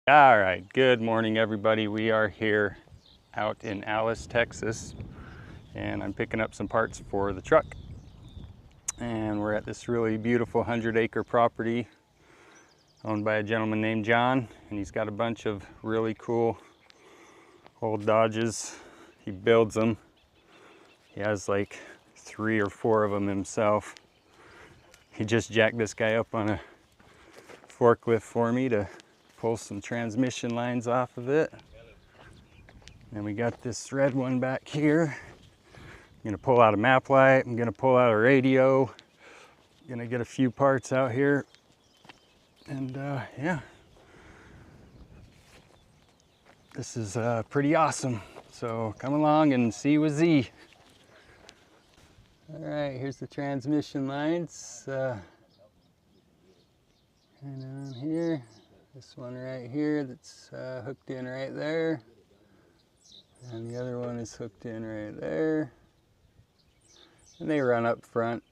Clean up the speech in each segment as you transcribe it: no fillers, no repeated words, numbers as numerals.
All right, good morning everybody. We are here out in Alice, Texas, and I'm picking up some parts for the truck. And we're at this really beautiful 100-acre property owned by a gentleman named John, and he's got a bunch of really cool old Dodges. He builds them. He has like 3 or 4 of them himself. He just jacked this guy up on a forklift for me to pull some transmission lines off of it. And we got this red one back here. I'm gonna pull out a map light. I'm gonna pull out a radio. I'm gonna get a few parts out here. And yeah, this is pretty awesome. So come along and see with Z. All right, here's the transmission lines. Right on here. This one right here that's hooked in right there. And the other one is hooked in right there. And they run up front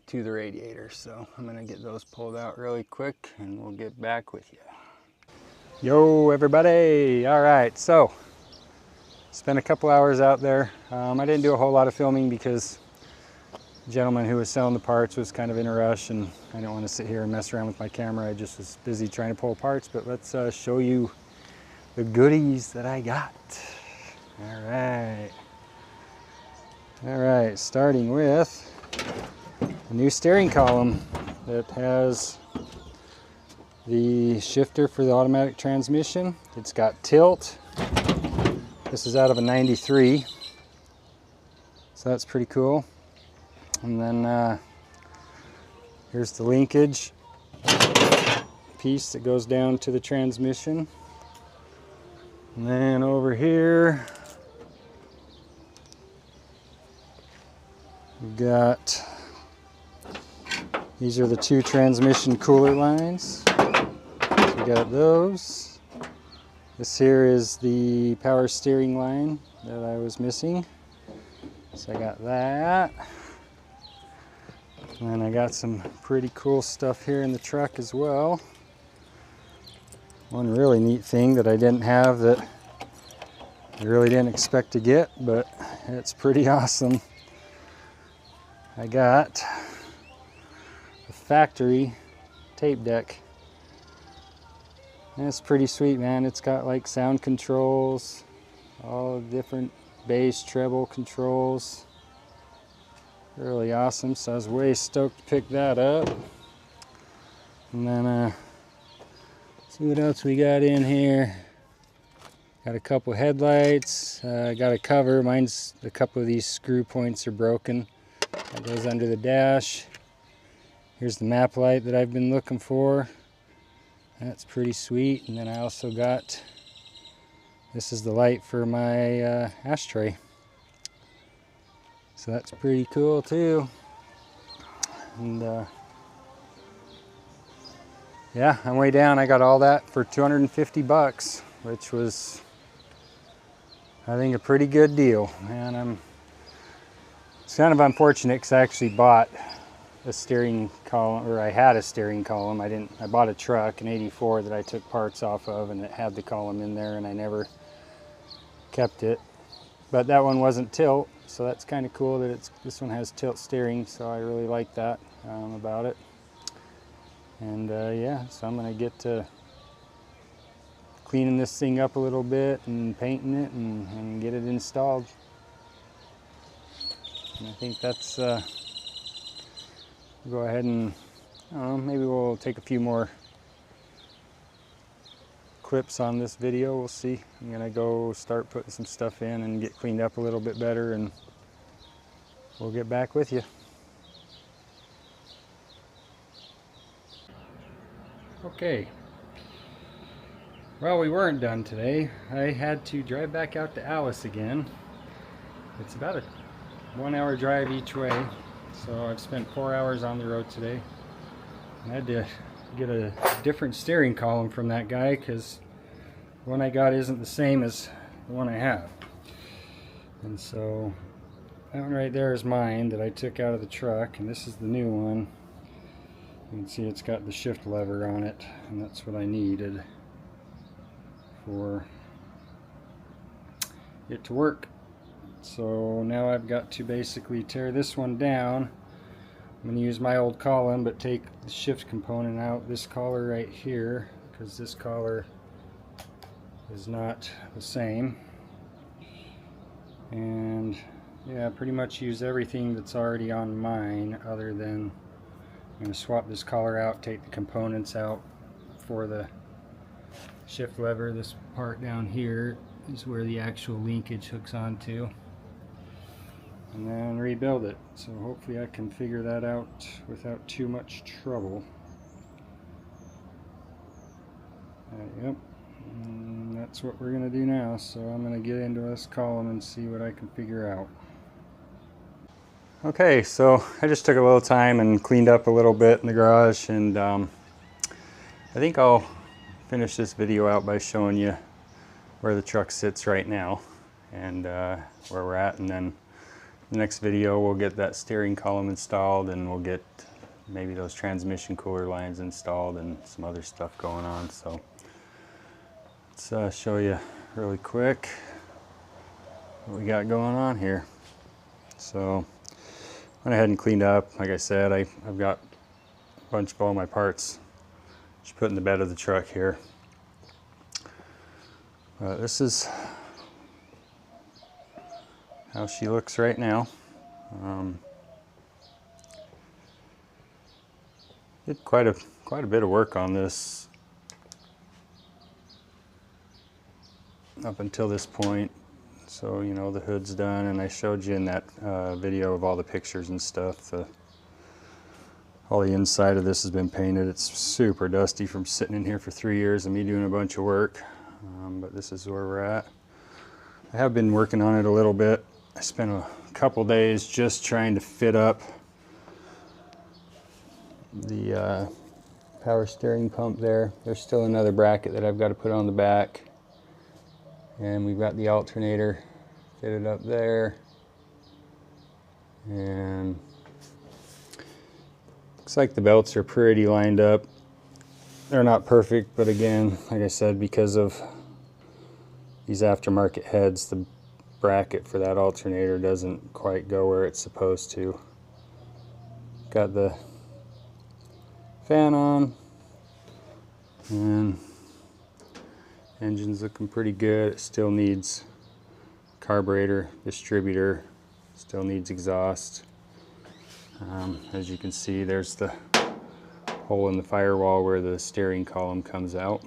to the radiator. So I'm gonna get those pulled out really quick and we'll get back with you. Yo everybody, all right, so spent a couple hours out there. I didn't do a whole lot of filming because the gentleman who was selling the parts was kind of in a rush and I didn't want to sit here and mess around with my camera. I just was busy trying to pull parts, but let's show you the goodies that I got. All right, starting with a new steering column that has the shifter for the automatic transmission. It's got tilt. This is out of a 93, so that's pretty cool. And then here's the linkage piece that goes down to the transmission. And then over here, we've got, these are the 2 transmission cooler lines. So we got those. This here is the power steering line that I was missing. So I got that. And then I got some pretty cool stuff here in the truck as well. One really neat thing that I didn't have that I really didn't expect to get, but it's pretty awesome. I got a factory tape deck. And it's pretty sweet, man. It's got like sound controls, all different bass, treble controls. Really awesome, so I was way stoked to pick that up. And then see what else we got in here. Got a couple headlights, got a cover. Mine's, a couple of these screw points are broken. That goes under the dash. Here's the map light that I've been looking for. That's pretty sweet. And then I also got, this is the light for my ashtray. So that's pretty cool too. And yeah, on the way down I got all that for 250 bucks, which was, I think, a pretty good deal. And it's kind of unfortunate because I actually bought a steering column, or I had a steering column. I bought a truck, an 84, that I took parts off of, and it had the column in there, and I never kept it. But that one wasn't tilt, so that's kind of cool that this one has tilt steering, so I really like that about it. And yeah, so I'm gonna get to cleaning this thing up a little bit and painting it and get it installed. And I think that's, go ahead and, I don't know, maybe we'll take a few more clips on this video. We'll see. I'm gonna go start putting some stuff in and get cleaned up a little bit better, and we'll get back with you. Okay. Well, we weren't done today. I had to drive back out to Alice again. It's about a 1-hour drive each way, so I've spent 4 hours on the road today. I had to get a different steering column from that guy because the one I got isn't the same as the one I have. And so that one right there is mine that I took out of the truck, and this is the new one. You can see it's got the shift lever on it, and that's what I needed. for it to work. So now I've got to basically tear this one down. I'm going to use my old column, but take the shift component out, this collar right here, because this collar is not the same. And yeah, pretty much use everything that's already on mine, other than I'm going to swap this collar out, take the components out for the shift lever. This part down here is where the actual linkage hooks onto, and then rebuild it. So hopefully I can figure that out without too much trouble. Yep, and that's what we're going to do now. So I'm going to get into this column and see what I can figure out. Okay, so I just took a little time and cleaned up a little bit in the garage, and I think I'll finish this video out by showing you where the truck sits right now and where we're at, and then the next video we'll get that steering column installed, and we'll get maybe those transmission cooler lines installed and some other stuff going on. So let's show you really quick what we got going on here. So went ahead and cleaned up. Like I said, I've got a bunch of all my parts just put in the bed of the truck here. This is how she looks right now. Did quite a bit of work on this up until this point. So, you know, the hood's done, and I showed you in that video of all the pictures and stuff. All the inside of this has been painted. It's super dusty from sitting in here for 3 years and me doing a bunch of work. But this is where we're at. I have been working on it a little bit. I spent a couple days just trying to fit up the power steering pump there. There's still another bracket that I've got to put on the back. And we've got the alternator fitted up there. And looks like the belts are pretty lined up. They're not perfect, but again, like I said, because of these aftermarket heads, the bracket for that alternator doesn't quite go where it's supposed to. Got the fan on, and engine's looking pretty good. It still needs carburetor, distributor, still needs exhaust. As you can see, there's the hole in the firewall where the steering column comes out.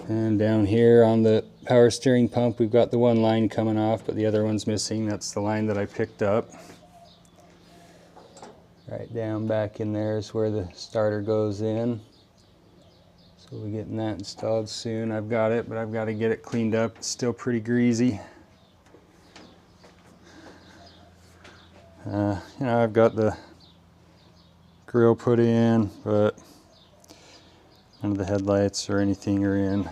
And down here on the power steering pump, we've got the one line coming off, but the other one's missing. That's the line that I picked up. Right down back in there is where the starter goes in. So we're getting that installed soon. I've got it, but I've got to get it cleaned up. It's still pretty greasy. You know, I've got the grill put in, but none of the headlights or anything are in.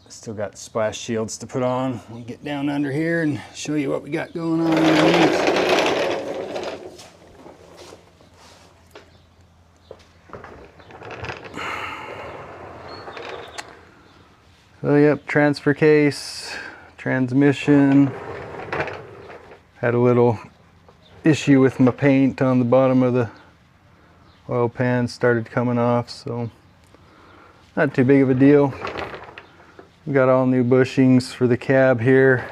Still got splash shields to put on. We'll get down under here and show you what we got going on underneath. So yep, transfer case, transmission. Had a little issue with my paint on the bottom of the oil pan, started coming off, so not too big of a deal. We got all new bushings for the cab here.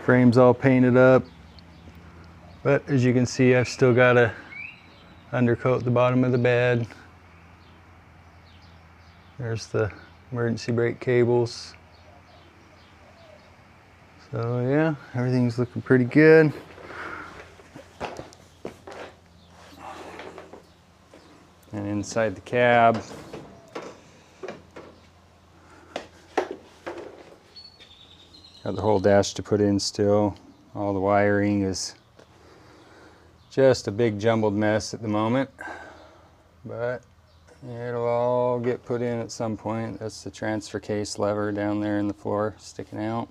Frame's all painted up. But as you can see, I've still got to undercoat the bottom of the bed. There's the emergency brake cables. So yeah, everything's looking pretty good. And inside the cab, got the whole dash to put in still. All the wiring is just a big jumbled mess at the moment, but it'll all get put in at some point. That's the transfer case lever down there in the floor sticking out.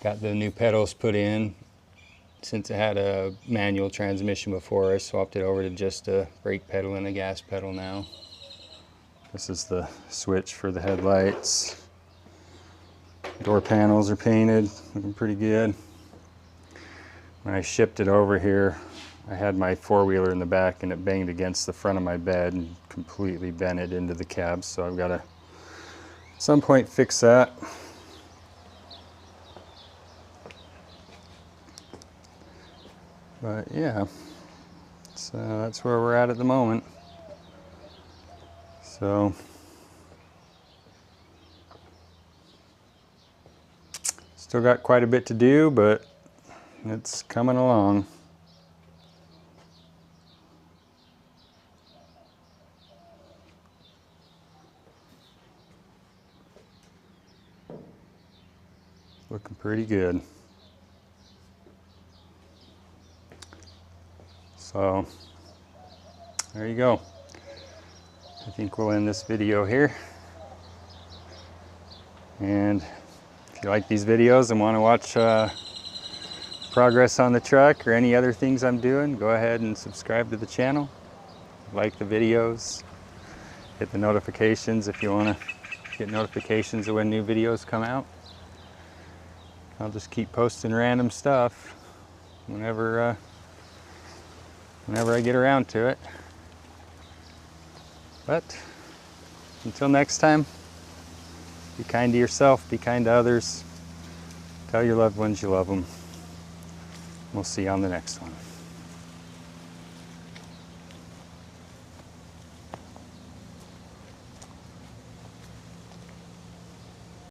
Got the new pedals put in. Since it had a manual transmission before, I swapped it over to just a brake pedal and a gas pedal now. This is the switch for the headlights. Door panels are painted, looking pretty good. When I shipped it over here, I had my four-wheeler in the back and it banged against the front of my bed and completely bent it into the cab, so I've got to at some point fix that. But yeah, so that's where we're at the moment. So still got quite a bit to do, but it's coming along. Looking pretty good. So there you go. I think we'll end this video here. And if you like these videos and want to watch progress on the truck or any other things I'm doing, go ahead and subscribe to the channel. Like the videos. Hit the notifications if you want to get notifications of when new videos come out. I'll just keep posting random stuff whenever I get around to it. But until next time, be kind to yourself, be kind to others, tell your loved ones you love them. We'll see you on the next one.